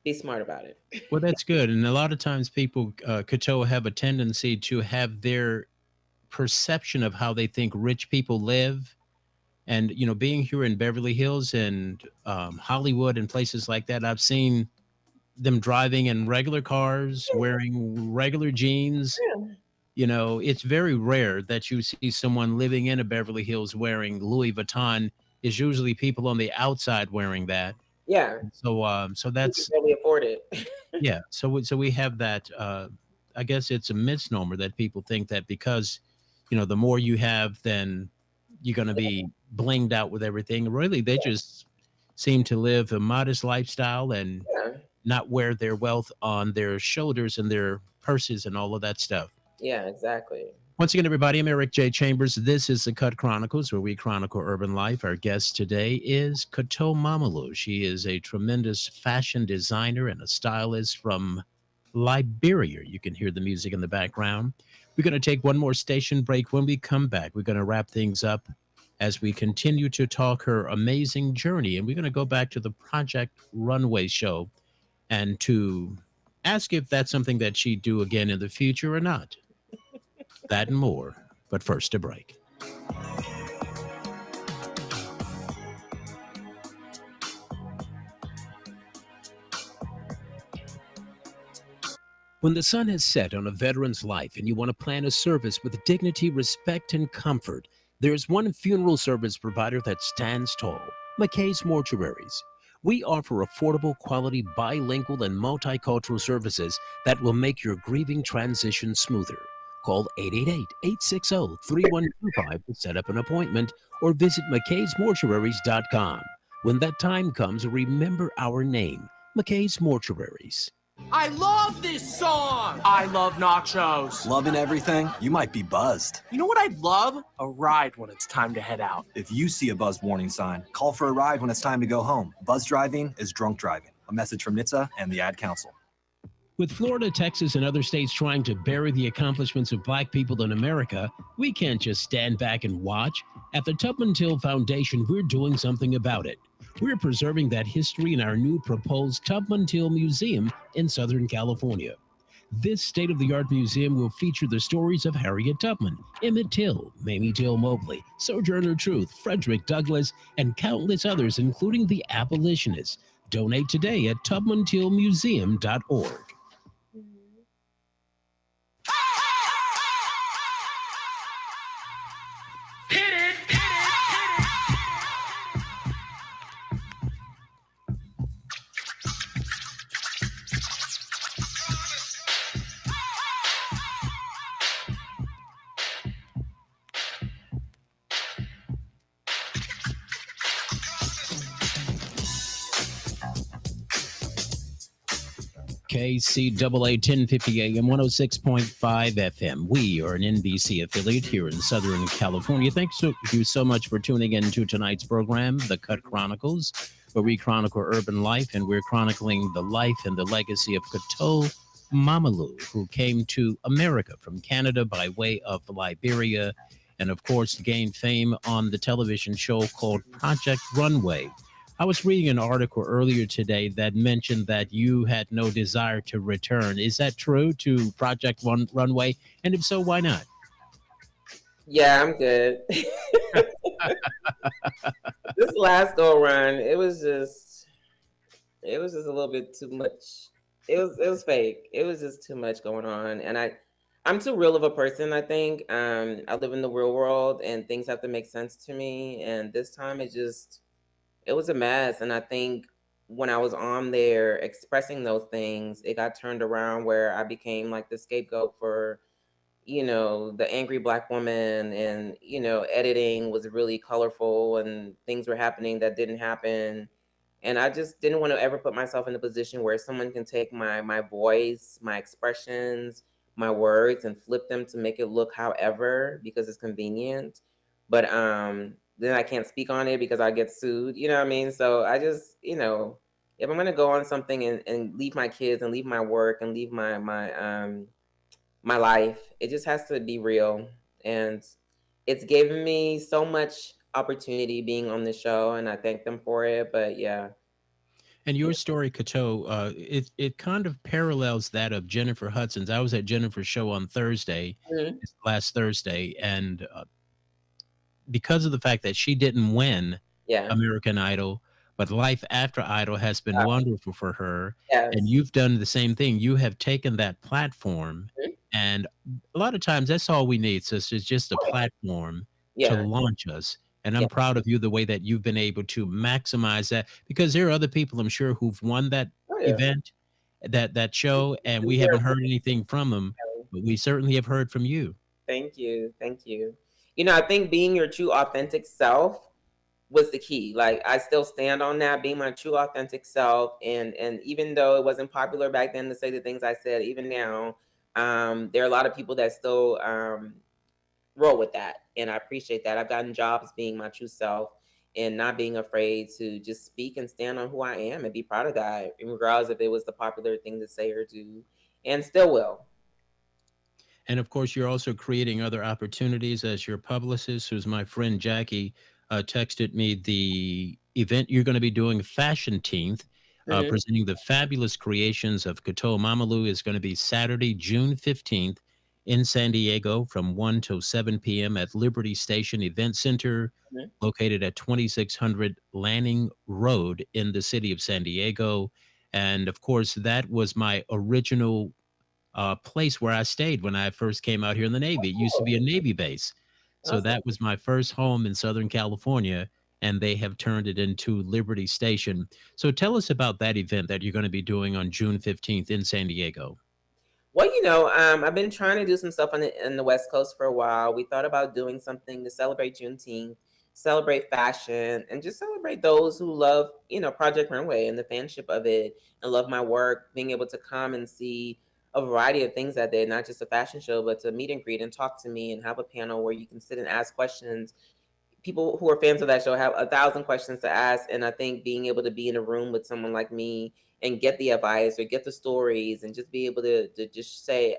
be smart about it. Well, that's good. And a lot of times people, Kato, have a tendency to have their perception of how they think rich people live. And, being here in Beverly Hills and Hollywood and places like that, I've seen them driving in regular cars, wearing regular jeans. It's very rare that you see someone living in a Beverly Hills wearing Louis Vuitton. Is usually people on the outside wearing that. Yeah. So that's really afford it. yeah. So we have that. I guess it's a misnomer that people think that because, the more you have, then you're going to be blinged out with everything. Really, they just seem to live a modest lifestyle and not wear their wealth on their shoulders and their purses and all of that stuff. Yeah, exactly. Once again, everybody, I'm Eric J. Chambers. This is the Cut Chronicles, where we chronicle urban life. Our guest today is Kato Mamalu. She is a tremendous fashion designer and a stylist from Liberia. You can hear the music in the background. We're going to take one more station break. When we come back, we're going to wrap things up as we continue to talk her amazing journey. And we're going to go back to the Project Runway show and to ask if that's something that she'd do again in the future or not. That and more. But first, a break. When the sun has set on a veteran's life and you want to plan a service with dignity, respect, and comfort, there's one funeral service provider that stands tall: McKay's Mortuaries. We offer affordable, quality, bilingual, and multicultural services that will make your grieving transition smoother. Call 888-860-3125 to set up an appointment, or visit mckaysmortuaries.com. When that time comes, remember our name, McKay's Mortuaries. I love this song! I love nachos. Loving everything? You might be buzzed. You know what I'd love? A ride when it's time to head out. If you see a buzzed warning sign, call for a ride when it's time to go home. Buzz driving is drunk driving. A message from NHTSA and the Ad Council. With Florida, Texas, and other states trying to bury the accomplishments of Black people in America, we can't just stand back and watch. At the Tubman Till Foundation, we're doing something about it. We're preserving that history in our new proposed Tubman Till Museum in Southern California. This state-of-the-art museum will feature the stories of Harriet Tubman, Emmett Till, Mamie Till Mobley, Sojourner Truth, Frederick Douglass, and countless others, including the abolitionists. Donate today at tubmantillmuseum.org. KCAA 1050 AM 106.5 FM. We are an NBC affiliate here in Southern California. Thank you so much for tuning in to tonight's program, The Cut Chronicles, where we chronicle urban life, and we're chronicling the life and the legacy of Kato Mamalu, who came to America from Canada by way of Liberia, and of course gained fame on the television show called Project Runway. I was reading an article earlier today that mentioned that you had no desire to return. Is that true to Project Runway? And if so, why not? Yeah, I'm good. This last go run, it was just a little bit too much. It was fake. It was just too much going on, and I'm too real of a person. I think I live in the real world, and things have to make sense to me. And this time, it was a mess. And I think when I was on there expressing those things, it got turned around where I became like the scapegoat for, the angry black woman, and, editing was really colorful and things were happening that didn't happen. And I just didn't want to ever put myself in a position where someone can take my voice, my expressions, my words and flip them to make it look however because it's convenient. But then I can't speak on it because I get sued, you know what I mean? So I just, if I'm gonna go on something and leave my kids and leave my work and leave my life, it just has to be real. And it's given me so much opportunity being on the show, and I thank them for it. But yeah. And your story, Kato, it kind of parallels that of Jennifer Hudson's. I was at Jennifer's show on Thursday, Mhm. last Thursday, and because of the fact that she didn't win Yeah. American Idol, but life after Idol has been wonderful for her. And Yes. you've done the same thing. You have taken that platform, Mhm. and a lot of times that's all we need, sister, is just a platform to Yeah. launch us. And Yeah. I'm proud of you the way that you've been able to maximize that, because there are other people, I'm sure, who've won that Oh, yeah. event, that show, and we haven't heard anything from them, but we certainly have heard from you. Thank you. Thank you. I think being your true authentic self was the key. Like I still stand on that, being my true authentic self. And even though it wasn't popular back then to say the things I said, even now, there are a lot of people that still roll with that. And I appreciate that. I've gotten jobs being my true self and not being afraid to just speak and stand on who I am and be proud of that, regardless if it was the popular thing to say or do, and still will. And of course, you're also creating other opportunities as your publicist, who's my friend Jackie, texted me the event you're going to be doing, Fashion Teenth, Mhm. presenting the fabulous creations of Kato Mamalu, is going to be Saturday, June 15th in San Diego from 1 till 7 p.m. at Liberty Station Event Center, Mhm. located at 2600 Lanning Road in the city of San Diego. And of course, that was my original place where I stayed when I first came out here in the Navy. It used to be a Navy base. So Awesome. that was my first home in Southern California, and they have turned it into Liberty Station. So tell us about that event that you're going to be doing on June 15th in San Diego. Well, I've been trying to do some stuff in the West Coast for a while. We thought about doing something to celebrate Juneteenth, celebrate fashion, and just celebrate those who love, Project Runway and the fanship of it and love my work, being able to come and see a variety of things that day, not just a fashion show, but to meet and greet and talk to me and have a panel where you can sit and ask questions. People who are fans of that show have 1,000 questions to ask, and I think being able to be in a room with someone like me and get the advice or get the stories and just be able to just say,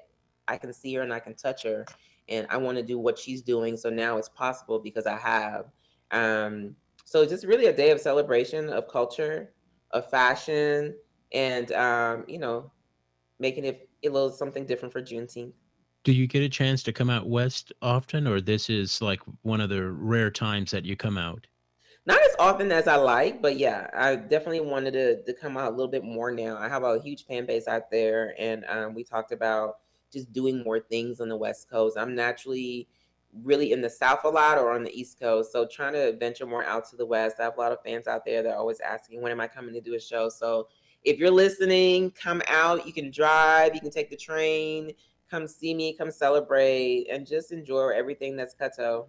I can see her and I can touch her, and I want to do what she's doing, so now it's possible because I have. um so it's just really a day of celebration of culture, of fashion, and making it a little something different for Juneteenth. Do you get a chance to come out west often, or this is like one of the rare times that you come out? Not as often as I like, but yeah, I definitely wanted to come out a little bit more now. I have a huge fan base out there, and we talked about just doing more things on the West Coast. I'm naturally really in the South a lot or on the East Coast, so trying to venture more out to the West. I have a lot of fans out there that are always asking, when am I coming to do a show? So if you're listening, come out. You can drive, you can take the train, come see me, come celebrate, and just enjoy everything that's Kato.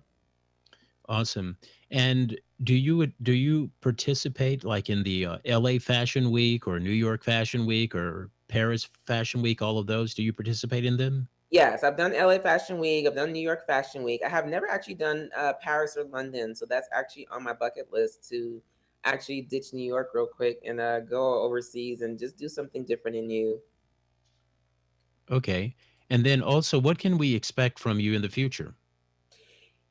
Awesome. And do you participate like in the LA Fashion Week or New York Fashion Week or Paris Fashion Week, all of those. Do you participate in them? Yes, I've done LA Fashion Week. I've done New York Fashion Week. I have never actually done Paris or London, so that's actually on my bucket list to actually ditch New York real quick and go overseas and just do something different and new. Okay. And then also, what can we expect from you in the future?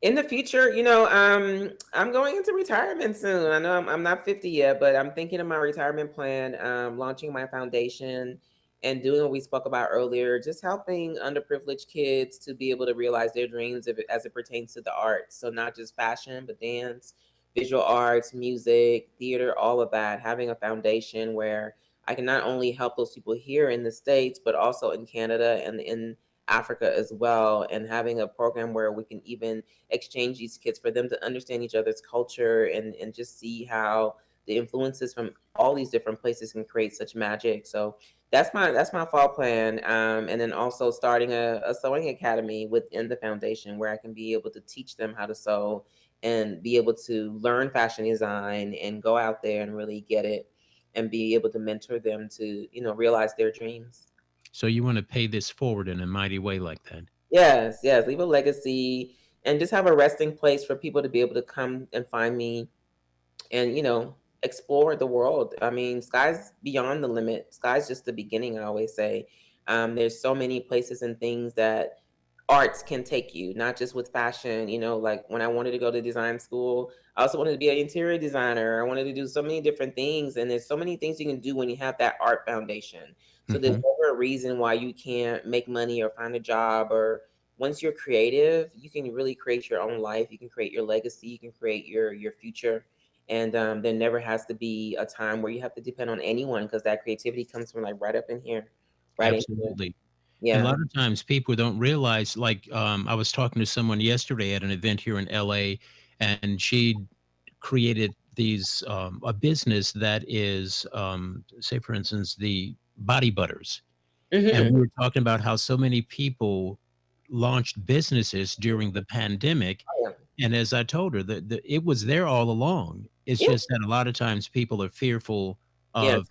In the future, I'm going into retirement soon. I know I'm not 50 yet, but I'm thinking of my retirement plan, launching my foundation and doing what we spoke about earlier, just helping underprivileged kids to be able to realize their dreams as it pertains to the arts. So not just fashion, but dance, visual arts, music, theater, all of that. Having a foundation where I can not only help those people here in the States, but also in Canada and in Africa as well, and having a program where we can even exchange these kids for them to understand each other's culture and just see how the influences from all these different places can create such magic. So that's my fall plan. And then also starting a sewing academy within the foundation where I can be able to teach them how to sew and be able to learn fashion design and go out there and really get it and be able to mentor them to, realize their dreams. So you want to pay this forward in a mighty way like that. Yes, yes. Leave a legacy and just have a resting place for people to be able to come and find me and, explore the world. I mean, sky's beyond the limit. Sky's just the beginning, I always say. There's so many places and things that arts can take you, not just with fashion. Like when I wanted to go to design school, I also wanted to be an interior designer. I wanted to do so many different things. And there's so many things you can do when you have that art foundation. So there's Hmm. never a reason why you can't make money or find a job. Or once you're creative, you can really create your own life. You can create your legacy. You can create your future. And there never has to be a time where you have to depend on anyone because that creativity comes from like right up in here, right in here. Absolutely. And a Yeah. lot of times people don't realize, like, I was talking to someone yesterday at an event here in LA, and she created a business that is, say, for instance, the body butters. And we Hmm. were talking about how so many people launched businesses during the pandemic. Oh, yeah. And as I told her, that it was there all along. It's Yeah. just that a lot of times people are fearful Yes. of,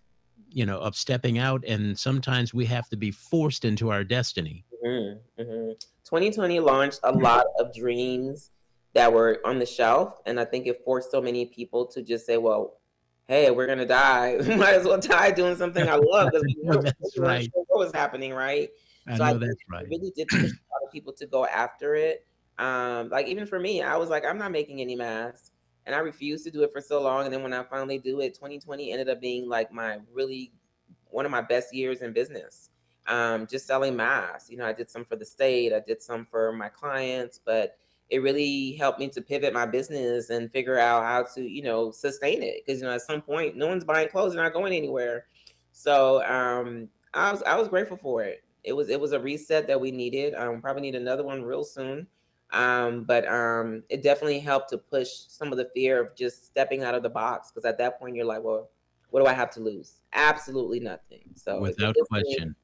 of stepping out, and sometimes we have to be forced into our destiny. Hmm. Hmm. 2020 launched a lot of dreams that were on the shelf, and I think it forced so many people to just say, "Well, hey, we're gonna die. Might as well die doing something I love because I know that's we weren't right. sure what was happening, right?" I So I know think that's it right. really did push a lot of people to go after it. Like even for me, I was like, I'm not making any masks, and I refused to do it for so long. And then when I finally do it, 2020 ended up being like my really one of my best years in business. Just selling masks. I did some for the state, I did some for my clients, but it really helped me to pivot my business and figure out how to, sustain it. Because at some point, no one's buying clothes; they're not going anywhere. So I was grateful for it. It was a reset that we needed. Probably need another one real soon. But it definitely helped to push some of the fear of just stepping out of the box. Because at that point, you're like, well, what do I have to lose? Absolutely nothing. So if you're Without listening, question.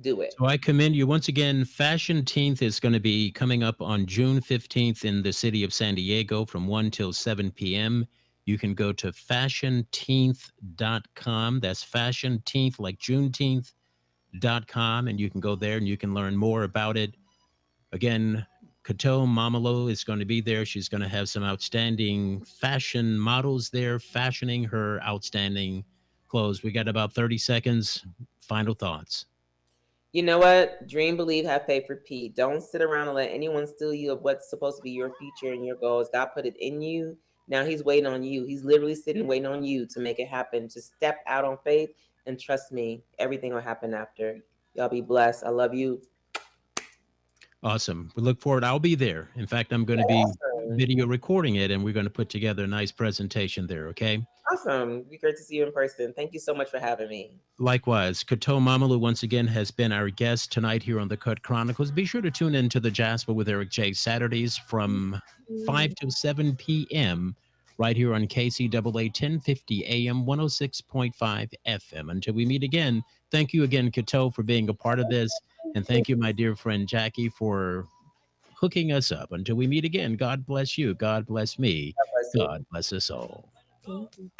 do it. So I commend you once again. Fashion Teenth is going to be coming up on June 15th in the city of San Diego from 1 till 7 p.m. You can go to fashionteenth.com. That's fashionteenth, like Juneteenth.com. And you can go there and you can learn more about it. Again, Kato Mamalo is going to be there. She's going to have some outstanding fashion models there fashioning her outstanding clothes. We got about 30 seconds. Final thoughts. You know what? Dream, believe, have faith, repeat. Don't sit around and let anyone steal you of what's supposed to be your future and your goals. God put it in you. Now He's waiting on you. He's literally sitting waiting on you to make it happen. Just step out on faith and trust me, everything will happen after. Y'all be blessed. I love you. Awesome. We look forward. I'll be there. In fact, I'm going to be Awesome. video recording it, and we're going to put together a nice presentation there. Okay. Awesome. Be great to see you in person. Thank you so much for having me. Likewise, Kato Mamalu once again has been our guest tonight here on the Cut Chronicles. Be sure to tune in to the Jasper with Eric J Saturdays from 5 to 7 p.m. right here on KCAA 1050 AM 106.5 FM. Until we meet again, thank you again, Kato, for being a part of this. And thank you, my dear friend Jackie, for hooking us up. Until we meet again, God bless you. God bless me. God bless you. God bless us all. Thank you.